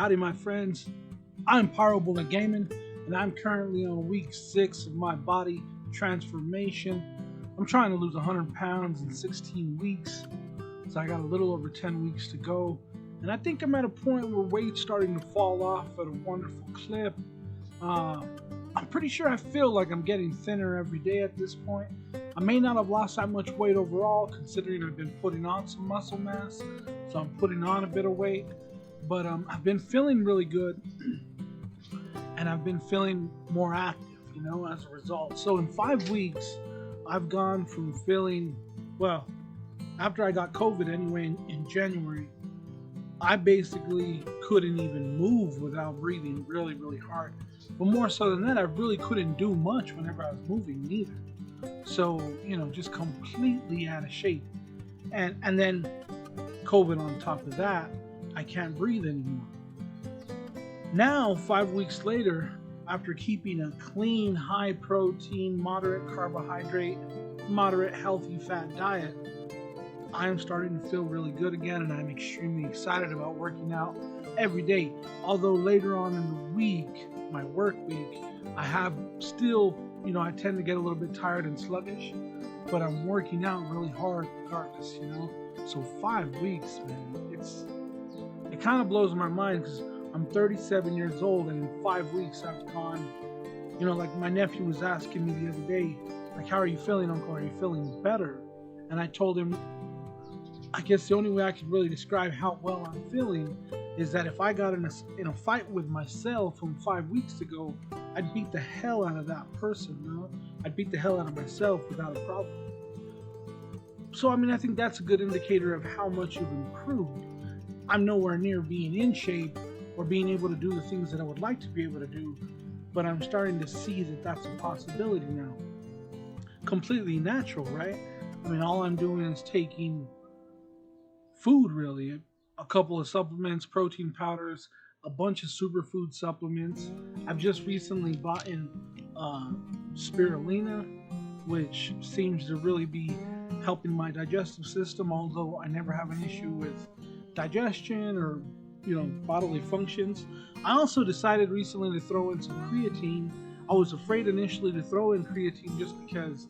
Howdy, my friends. I'm Pyro Gaming, and I'm currently on week 6 of my body transformation. I'm trying to lose 100 pounds in 16 weeks, so I got a little over 10 weeks to go. And I think I'm at a point where weight's starting to fall off at a wonderful clip. I'm pretty sure I feel like I'm getting thinner every day at this point. I may not have lost that much weight overall, considering I've been putting on some muscle mass, so I'm putting on a bit of weight. But I've been feeling really good, and I've been feeling more active, as a result. So in 5 weeks, I've gone from feeling, well, after I got COVID anyway in January, I basically couldn't even move without breathing really, really hard. But more so than that, I really couldn't do much whenever I was moving neither. So, just completely out of shape. And then COVID on top of that, I can't breathe anymore. Now, 5 weeks later, after keeping a clean, high protein, moderate carbohydrate, moderate healthy fat diet, I am starting to feel really good again, and I'm extremely excited about working out every day. Although later on in the week, my work week, I have still, I tend to get a little bit tired and sluggish, but I'm working out really hard regardless, So 5 weeks, man, it kind of blows my mind because I'm 37 years old, and in 5 weeks I've gone, like my nephew was asking me the other day, like, how are you feeling, Uncle? Are you feeling better? And I told him, I guess the only way I could really describe how well I'm feeling is that if I got in a fight with myself from 5 weeks ago, I'd beat the hell out of that person, I'd beat the hell out of myself without a problem. So, I think that's a good indicator of how much you've improved. I'm nowhere near being in shape or being able to do the things that I would like to be able to do, but I'm starting to see that that's a possibility now. Completely natural, right? All I'm doing is taking food, really, a couple of supplements, protein powders, a bunch of superfood supplements. I've just recently bought in spirulina, which seems to really be helping my digestive system, although I never have an issue with digestion or bodily functions. I also decided recently to throw in some creatine. I was afraid initially to throw in creatine just because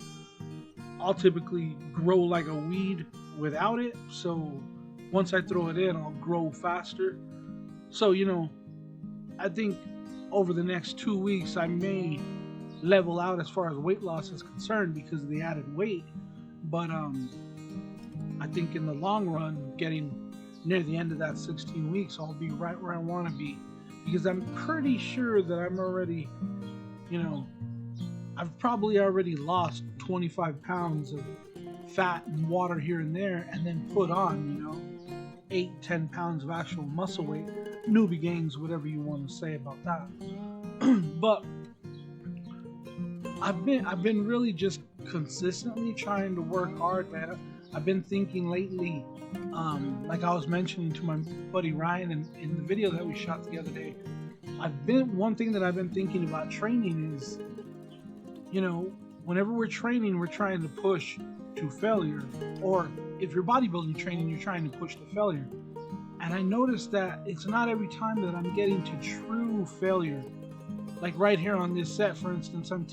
I'll typically grow like a weed without it, so once I throw it in, I'll grow faster. So, I think over the next 2 weeks, I may level out as far as weight loss is concerned because of the added weight. But I think in the long run, getting near the end of that 16 weeks, I'll be right where I want to be. Because I'm pretty sure that I'm already, I've probably already lost 25 pounds of fat and water here and there, and then put on, 8-10 pounds of actual muscle weight, newbie gains, whatever you want to say about that. But I've been really just consistently trying to work hard, man. I've been thinking lately, like I was mentioning to my buddy Ryan in the video that we shot the other day. One thing that I've been thinking about training is, whenever we're training, we're trying to push to failure, or if you're bodybuilding training, you're trying to push to failure. And I noticed that it's not every time that I'm getting to true failure. Like right here on this set, for instance, I'm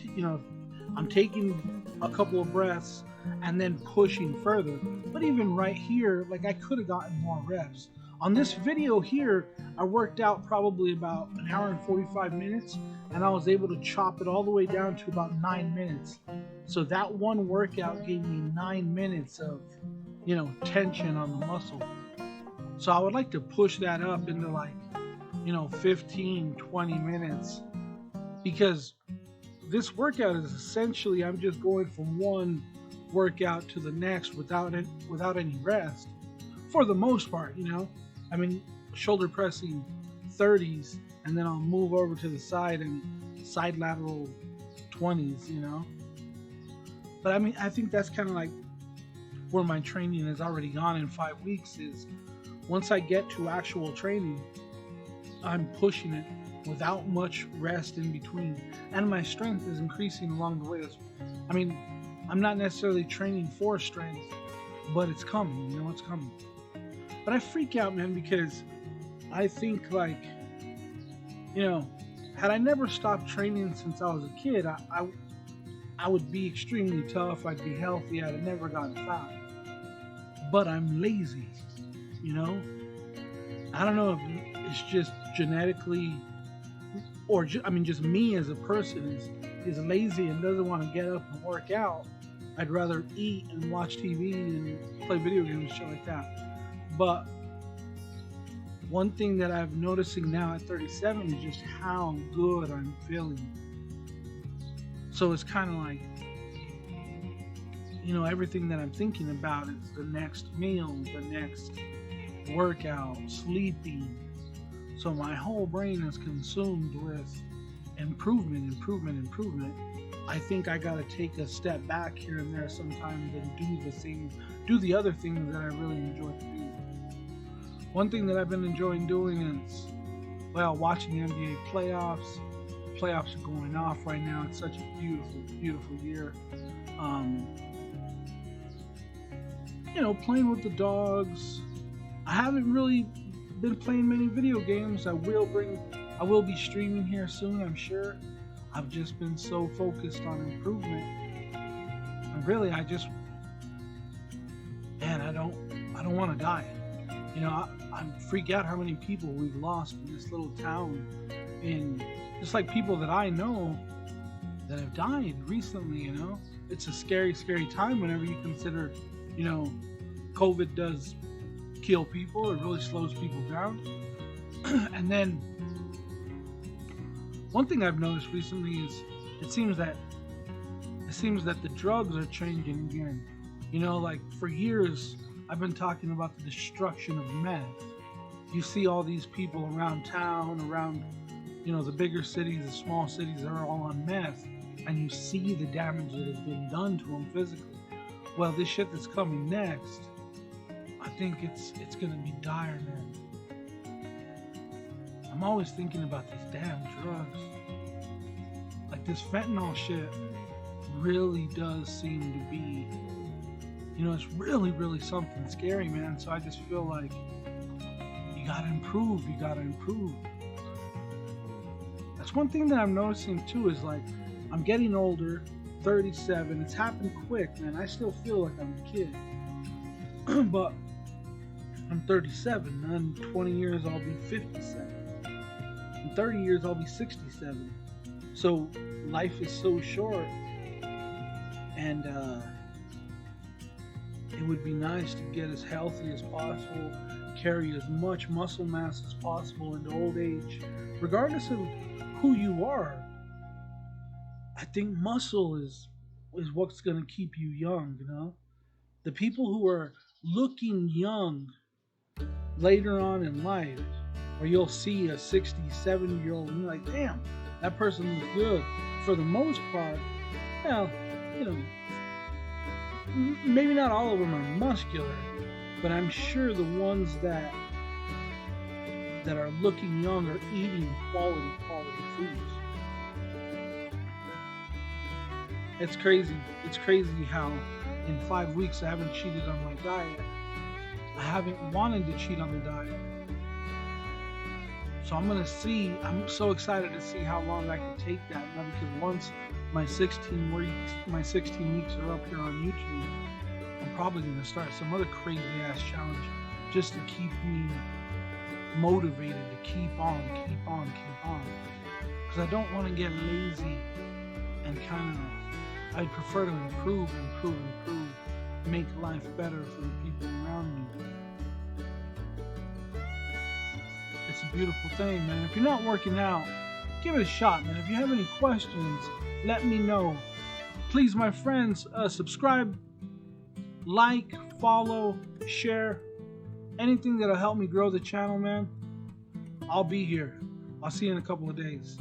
taking a couple of breaths and then pushing further. But even right here, like I could have gotten more reps. On this video here, I worked out probably about an hour and 45 minutes, and I was able to chop it all the way down to about 9 minutes. So that one workout gave me 9 minutes of, tension on the muscle. So I would like to push that up into 15, 20 minutes, because this workout is essentially, I'm just going from one workout to the next without any rest, for the most part. Shoulder pressing 30s, and then I'll move over to the side and side lateral 20s, But I think that's kind of like where my training has already gone in 5 weeks. Is once I get to actual training, I'm pushing it without much rest in between, and my strength is increasing along the way. I'm not necessarily training for strength, but it's coming, it's coming. But I freak out, man, because I think You know, had I never stopped training since I was a kid, I would be extremely tough. I'd be healthy. I'd have never gotten fat. But I'm lazy. You know, I don't know if it's just genetically, or just me as a person is lazy and doesn't want to get up and work out. I'd rather eat and watch TV and play video games and shit like that. But one thing that I'm noticing now at 37 is just how good I'm feeling. So it's kind of like, everything that I'm thinking about is the next meal, the next workout, sleeping. So my whole brain is consumed with improvement. I think I gotta take a step back here and there sometimes and do the other things that I really enjoy to do. One thing that I've been enjoying doing is, watching the NBA playoffs. The playoffs are going off right now. It's such a beautiful, beautiful year. Playing with the dogs. I haven't really been playing many video games. I will be streaming here soon, I'm sure. I've just been so focused on improvement. And really, I don't want to die. I freak out how many people we've lost in this little town, and just like people that I know that have died recently. It's a scary, scary time whenever you consider, COVID does kill people. It really slows people down. And then one thing I've noticed recently is it seems that the drugs are changing again. Like for years I've been talking about the destruction of meth. You see all these people around town, around the bigger cities, the small cities that are all on meth, and you see the damage that has been done to them physically. Well, this shit that's coming next, I think it's gonna be dire, man. I'm always thinking about these damn drugs. Like this fentanyl shit really does seem to be, it's really, really something scary, man. So I just feel like you gotta improve. That's one thing that I'm noticing too, is like I'm getting older, 37. It's happened quick, man. I still feel like I'm a kid. But I'm 37. In 20 years, I'll be 57. In 30 years, I'll be 67. So life is so short, and it would be nice to get as healthy as possible, carry as much muscle mass as possible into old age, regardless of who you are. I think muscle is what's going to keep you young. The people who are looking young later on in life, where you'll see a 60, 70-year-old and you're like, damn, that person looks good. For the most part, maybe not all of them are muscular, but I'm sure the ones that are looking young are eating quality foods. It's crazy. It's crazy how in 5 weeks I haven't cheated on my diet. I haven't wanted to cheat on the diet. So I'm so excited to see how long I can take that. Because once my 16 weeks are up here on YouTube, I'm probably going to start some other crazy ass challenge just to keep me motivated to keep on. Because I don't want to get lazy and I'd prefer to improve, make life better for the people around me. It's a beautiful thing, man. If you're not working out, give it a shot, man. If you have any questions, let me know. Please, my friends, subscribe, like, follow, share. Anything that'll help me grow the channel, man. I'll be here. I'll see you in a couple of days.